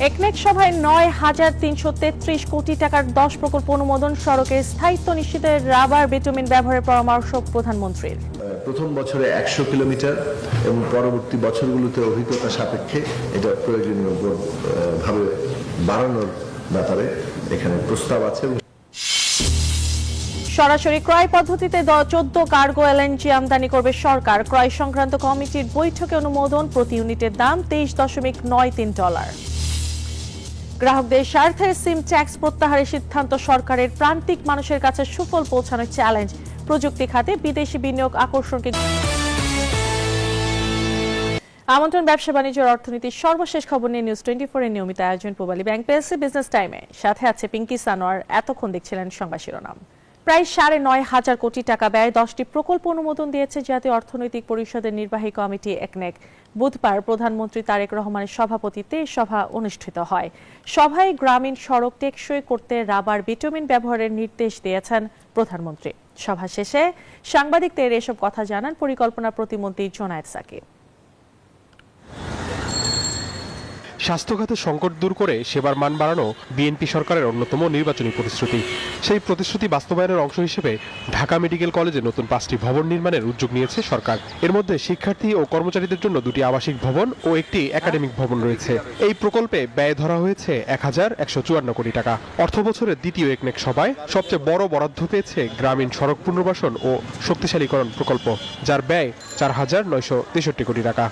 একনেক সভায় ৯,৩33 কোটি টাকার 10 প্রকল্প অনুমোদন, সড়কের স্থায়িত্ব নিশ্চিতে রাবার বিটুমিন ব্যবহারের পরামর্শ প্রধানমন্ত্রীর। প্রথম বছরে ১০০ কিলোমিটার এবং পরবর্তী বছরগুলোতে অভিজ্ঞতা সাপেক্ষে এটা প্রয়োজনীয় ভাবে বাড়ানোর ব্যাপারে এখানে প্রস্তাব আছে। সরাসরি ক্রয় পদ্ধতিতে 14 কার্গো এলএনজি আমদানি করবে সরকার। ক্রয় সংক্রান্ত কমিটির বৈঠকে অনুমোদন। প্রতি ইউনিটের দাম $23.93। গ্রাহকদের স্বার্থে সিম ট্যাক্স প্রত্যাহারের সিদ্ধান্ত সরকারের। প্রান্তিক মানুষের কাছে সুফল পৌঁছানোর চ্যালেঞ্জ। প্রযুক্তি খাতে বিদেশি বিনিয়োগ আকর্ষণকে আমন্ত্রণ। ব্যবসা বাণিজ্যের অর্থনীতির সর্বশেষ খবর নিয়ে নিউজ 24 এর নিয়মিত আয়োজন পূবালী ব্যাংক পেয়েছে বিজনেস টাইমে। সাথে আছে পিঙ্কি সানোয়ার। এতক্ষণ দেখছিলেন সংবাদ শিরোনাম। প্রায় 9,500 কোটি টাকা ব্যয়ে 10টি প্রকল্প অনুমোদন দিয়েছে জাতীয় অর্থনৈতিক পরিষদের নির্বাহী কমিটি একনেক। বুধবার প্রধানমন্ত্রী তারেক রহমানের সভাপতিত্বে সভা অনুষ্ঠিত হয়। সভায় গ্রামীণ সড়ক টেকসই করতে রাবার বিটুমিন ব্যবহারের নির্দেশ দিয়েছেন প্রধানমন্ত্রী। সভা শেষে সাংবাদিকদের এসব কথা জানান পরিকল্পনা প্রতিমন্ত্রী জোনায়েদ সাকিব। স্বাস্থ্য খাতে সংকট দূর করে সেবার মান বাড়ানো বিএনপি সরকারের অন্যতম নির্বাচনী প্রতিশ্রুতি। সেই প্রতিশ্রুতি বাস্তবায়নের অংশ হিসেবে ঢাকা মেডিকেল কলেজে নতুন 5টি ভবন নির্মাণের উদ্যোগ নিয়েছে সরকার। এর মধ্যে শিক্ষার্থী ও কর্মচারীদের জন্য 2টি আবাসিক ভবন ও একটি একাডেমিক ভবন রয়েছে। এই প্রকল্পে ব্যয় ধরা হয়েছে 1,154 কোটি টাকা। অর্থ বছরের দ্বিতীয় একনেক সভায় সবচেয়ে বড় বরাদ্দ পেয়েছে গ্রামীণ সড়ক পুনর্বাসন ও শক্তিশালীকরণ প্রকল্প, যার ব্যয় 4,963 কোটি টাকা।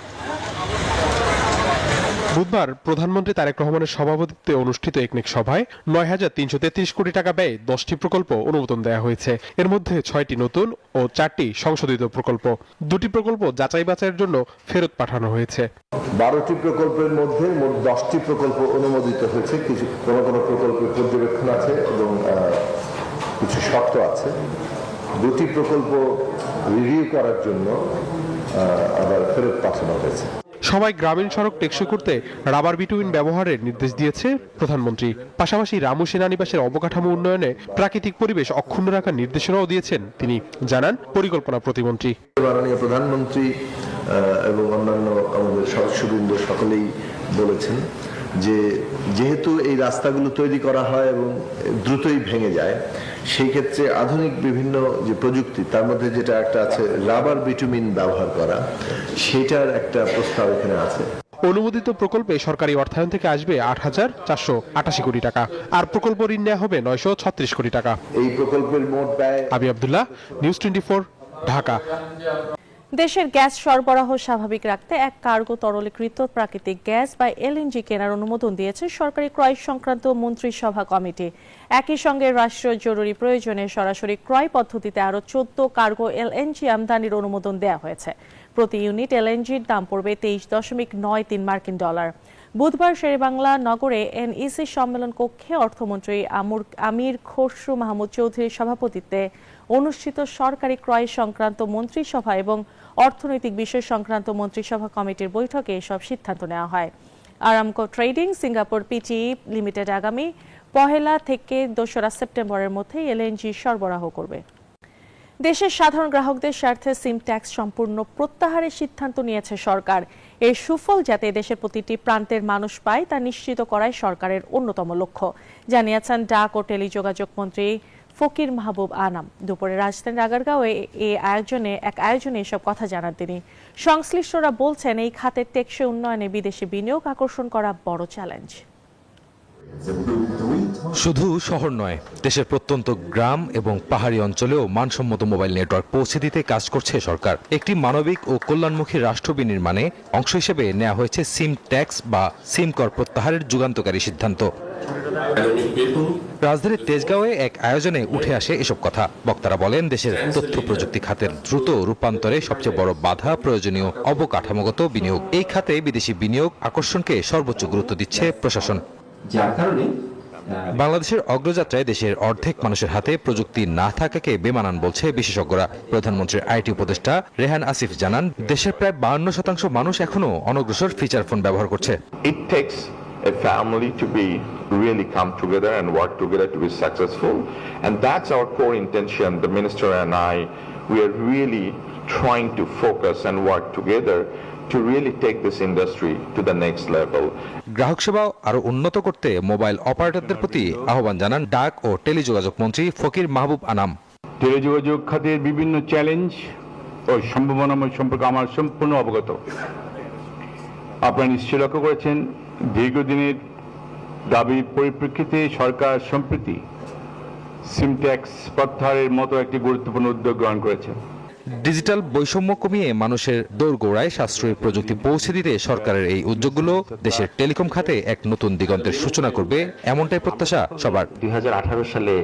বুধবার প্রধানমন্ত্রী তারেক রহমানের সভাপতিত্বে অনুষ্ঠিত একনেক সভায় 9,333 কোটি টাকা ব্যয়ে 10টি প্রকল্প অনুমোদন দেওয়া হয়েছে। এর মধ্যে 6টি নতুন ও 4টি সংশোধিত প্রকল্প। 2টি প্রকল্প যাচাই বাছাইয়ের জন্য ফেরত পাঠানো হয়েছে। 12টি প্রকল্পের মধ্যে মোট 10টি প্রকল্প অনুমোদিত হয়েছে। কিছু কোনো প্রকল্পের পর্যবেক্ষণ আছে এবং কিছু শর্ত আছে। 2টি প্রকল্প রিভিউ করার জন্য আবার ফেরত পাঠানো হয়েছে। সবাই গ্রামীণ সড়ক টেকসই করতে রাবার বিটুমিন ব্যবহারের নির্দেশ দিয়েছে প্রধানমন্ত্রী। পাশাপাশি রামু সেনানিবাসের অবকাঠামো উন্নয়নে প্রাকৃতিক পরিবেশ অক্ষুণ্ণ রাখার নির্দেশনাও দিয়েছেন তিনি, জানান পরিকল্পনা প্রতিমন্ত্রী। মাননীয় প্রধানমন্ত্রী এবং অন্যান্য আমাদের সদস্যবৃন্দ সকলেই বলেছেন যে যেহেতু এই রাস্তাগুলো তৈরি করা হয় এবং দ্রুতই ভেঙে যায়, সেই ক্ষেত্রে আধুনিক বিভিন্ন যে প্রযুক্তি, তার মধ্যে যেটা একটা আছে রাবার বিটুমিন ব্যবহার করা, সেটার একটা প্রস্তাব এখানে আছে। অনুমোদিত প্রকল্পে সরকারি অর্থায়ন থেকে আসবে 8,488 কোটি টাকা, আর প্রকল্প ঋণ নেওয়া হবে 936 কোটি টাকা। এই প্রকল্পের মোট ব্যয়। আবি আব্দুল্লাহ, নিউজ 24, ঢাকা। দেশের গ্যাস সরবরাহ স্বাভাবিক রাখতে এক কার্গো তরলীকৃত প্রাকৃতিক গ্যাস বা এলএনজি কেনার অনুমোদন দিয়েছে সরকারি ক্রয় সংক্রান্ত মন্ত্রিসভা কমিটি। একই সঙ্গে রাষ্ট্রীয় জরুরি প্রয়োজনে সরাসরি ক্রয় পদ্ধতিতে আরও 14 কার্গো এলএনজি আমদানির অনুমোদন দেওয়া হয়েছে। প্রতি ইউনিট এলএনজির দাম পড়বে $23.93 মার্কিন ডলার। বুধবার শেরেবাংলা নগরে এনইসি সম্মেলন কক্ষে অর্থমন্ত্রী আমির খসরু মাহমুদ চৌধুরীর সভাপতিত্বে অনুষ্ঠিত সরকারি ক্রয় সংক্রান্ত মন্ত্রিসভা এবং অর্থনৈতিক বিষয় সংক্রান্ত মন্ত্রিসভা কমিটির বৈঠকে এসব সিদ্ধান্ত নেওয়া হয়। Aramco trading Singapore PTE limited আগামী 1 থেকে 2 সেপ্টেম্বরের মধ্যে এলএনজি সরবরাহ করবে। দেশের সাধারণ গ্রাহকদের স্বার্থে সিম ট্যাক্স সম্পূর্ণ প্রত্যাহারের সিদ্ধান্ত নিয়েছে সরকার। এর সুফল যাতে দেশের প্রতিটি প্রান্তের মানুষ পায় তা নিশ্চিত করাই সরকারের অন্যতম লক্ষ্য, জানিয়েছেন ডাক ও টেলিযোগাযোগ মন্ত্রী ফকির মাহবুব আনাম। দুপুরে রাজধানীর আগারগাঁওয়ে এক আয়োজনে এসব কথা জানান তিনি। সংশ্লিষ্টরা বলছেন এই খাতের টেকসই উন্নয়নে বিদেশি বিনিয়োগ আকর্ষণ করা বড় চ্যালেঞ্জ। শুধু শহর নয়, দেশের প্রত্যন্ত গ্রাম এবং পাহাড়ি অঞ্চলেও মানসম্মত মোবাইল নেটওয়ার্ক পৌঁছে দিতে কাজ করছে সরকার। একটি মানবিক ও কল্যাণমুখী রাষ্ট্র বিনির্মাণে অংশ হিসেবে নেওয়া হয়েছে সিম ট্যাক্স বা সিম কর প্রত্যাহারের যুগান্তকারী সিদ্ধান্ত। রাজধানীর তেজগাঁওয়ে এক আয়োজনে উঠে আসে এসব কথা। বক্তারা বলেন, দেশের তথ্য প্রযুক্তি খাতের দ্রুত রূপান্তরে সবচেয়ে বড় বাধা প্রয়োজনীয় অবকাঠামোগত বিনিয়োগ। এই খাতে বিদেশি বিনিয়োগ আকর্ষণকে সর্বোচ্চ গুরুত্ব দিচ্ছে প্রশাসন। যার কারণে বাংলাদেশের অগ্রযাত্রায় দেশের অর্ধেক মানুষের হাতে প্রযুক্তি না থাকাকে বেমানান বলছে বিশেষজ্ঞরা। প্রধানমন্ত্রীর আইটি উপদেষ্টা রেহান আসিফ জানান, দেশের প্রায় 52% মানুষ এখনো অনগ্রসর ফিচার ফোন ব্যবহার করছে। A family to be really come together and work together to be successful, and that's our core intention. The minister and I, we are really trying to focus and work together to really take this industry to the next level. গ্রাহক সেবা আরো উন্নত করতে mobile অপারেটরদের প্রতি আহ্বান জানান ডাক ও টেলিযোগাযোগ মন্ত্রী ফকির মাহবুব আনাম। টেলিযোগাযোগ খাতের বিভিন্ন চ্যালেঞ্জ ও সম্ভাবনাময় সম্পর্কে আমার সম্পূর্ণ অবগত। আপনারা নিশ্চয় লক্ষ্য করেছেন দীর্ঘদিনের দাবির পরিপ্রেক্ষিতে সরকার সম্প্রতি সিম ট্যাক্স প্রত্যাহারের মতো একটি গুরুত্বপূর্ণ উদ্যোগ গ্রহণ করেছে। ডিজিটাল বৈষম্য কমিয়ে মানুষের দোরগোড়ায় সাশ্রয়ী প্রযুক্তি পৌঁছে দিতে সরকারের এই উদ্যোগগুলো দেশের টেলিকম খাতে এক নতুন দিগন্তের সূচনা করবে, এমনটাই প্রত্যাশা সবার। 2018 সালে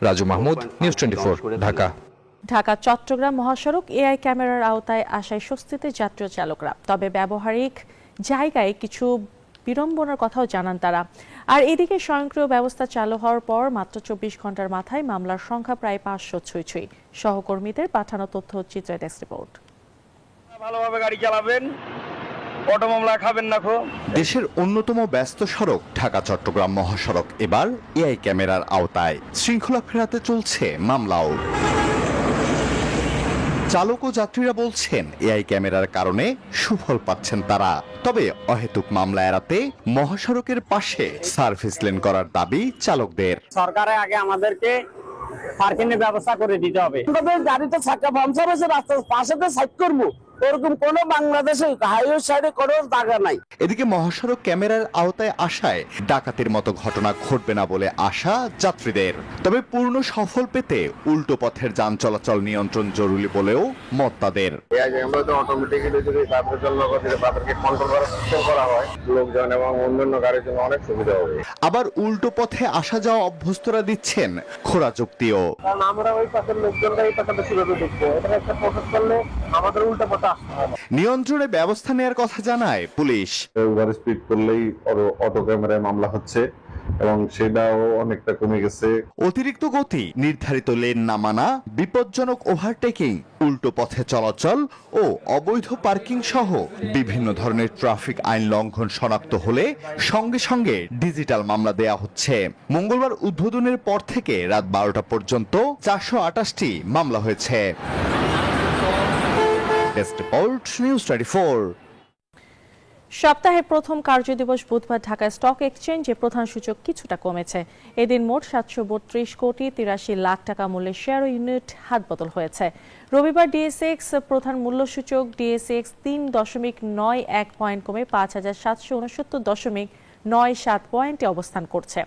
রাজু মাহমুদ, নিউজ 24, ঢাকা। ঢাকা চট্টগ্রাম মহাসড়ক এআই ক্যামেরার আওতায় আসায় স্বস্তিতে যাত্রী চালকরা, তবে ব্যবহারিক জায়গায় কিছু বিড়ম্বনার কথাও জানান তারা। আর এদিকে স্বয়ংক্রিয় ব্যবস্থা চালু হওয়ার পর মাত্র 24 ঘন্টার মাথায় মামলার সংখ্যা প্রায় 500 ছুঁই। সহকর্মীদের পাঠানো তথ্য চিত্র ডেস্ক রিপোর্ট। ভালোভাবে গাড়ি চালাবেন, অটো মামলা খাবেন না। দেশের অন্যতম ব্যস্ত সড়ক ঢাকা চট্টগ্রাম মহাসড়ক এবার এআই ক্যামেরার আওতায়। শৃঙ্খলা ফেরাতে চলছে মামলাও। চালক ও যাত্রীরা বলছেন এআই ক্যামেরার কারণে সুফল পাচ্ছেন তারা। তবে অহেতুক মামলা এড়াতে মহাসড়কের পাশে সার্ভিস লেন করার দাবি চালকদের। সরকারের আগে আমাদেরকে পার্কিং এর ব্যবস্থা করে দিতে হবে। আমাদের গাড়িতে চাকা পাংচার হয়েছে, রাস্তার পাশে সাইড করবো, এরকম কোন বাংলাদেশে হাইওয়ে সাইডে কোনো জায়গা নাই। এদিকে মহাসড়ক ক্যামেরার আওতায় আসায় ডাকাতির মতো ঘটনা ঘটবে না বলে আশা যাত্রীদের। তবে পূর্ণ সফল পেতে উল্টো পথের যান চলাচল নিয়ন্ত্রণ জরুরি বলেও মত তাদের। অটোমেটিক্যালি যদি তাদেরকে কন্ট্রোল করা হয়, লোকজন এবং অন্যান্য গাড়ির জন্য অনেক সুবিধা হবে। আবার উল্টো পথে আসা যাওয়া অভ্যস্তরা দিচ্ছেন খোঁড়া যুক্তিও। কারণ আমরা ওই পাশের লোকজনরা এই পাশে বেশি ভাবে দেখবো, এটা একটা প্রসেস করলে আমাদের উল্টো পথে আসতে হবে। নিয়ন্ত্রণে ব্যবস্থা নেওয়ার কথা জানায় পুলিশ। ওভার স্পিড করলেই অটো ক্যামেরায় মামলা হচ্ছে এবং সেটাও অনেকটা কমে গেছে। অতিরিক্ত গতি, নির্ধারিত লেন না মানা, বিপজ্জনক ওভারটেকিং, উল্টো পথে চলাচল ও অবৈধ পার্কিং সহ বিভিন্ন ধরনের ট্রাফিক আইন লঙ্ঘন শনাক্ত হলে সঙ্গে সঙ্গে ডিজিটাল মামলা দেয়া হচ্ছে। মঙ্গলবার উদ্বোধনের পর থেকে রাত 12টা পর্যন্ত 428টি মামলা হয়েছে। Desk report, news 24। সপ্তাহের প্রথম কার্যদিবস বুধবার ঢাকা স্টক এক্সচেঞ্জে প্রধান সূচক কিছুটা কমেছে। এদিন মোট 732 কোটি 83 লাখ টাকা মূল্যের শেয়ার ও ইউনিট হাতবদল হয়েছে। রবিবার ডিএসএক্স প্রধান মূল্য সূচক ডিএসএক্স 3.91 পয়েন্ট কমে 5769.97 পয়েন্টে অবস্থান করছে।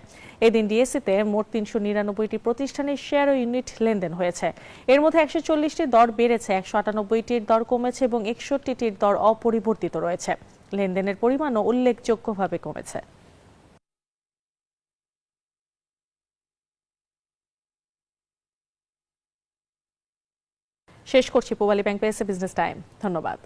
এদিন ডিএসইতে মোট 399টি প্রতিষ্ঠানের শেয়ার ও ইউনিট লেনদেন হয়েছে। এর মধ্যে 140টির দর বেড়েছে, 198টির দর কমেছে এবং 61টির দর অপরিবর্তিত রয়েছে। লেনদেনের পরিমাণও উল্লেখযোগ্যভাবে কমেছে। শেষ করছি পূবালী ব্যাংক বিজনেস টাইম। ধন্যবাদ।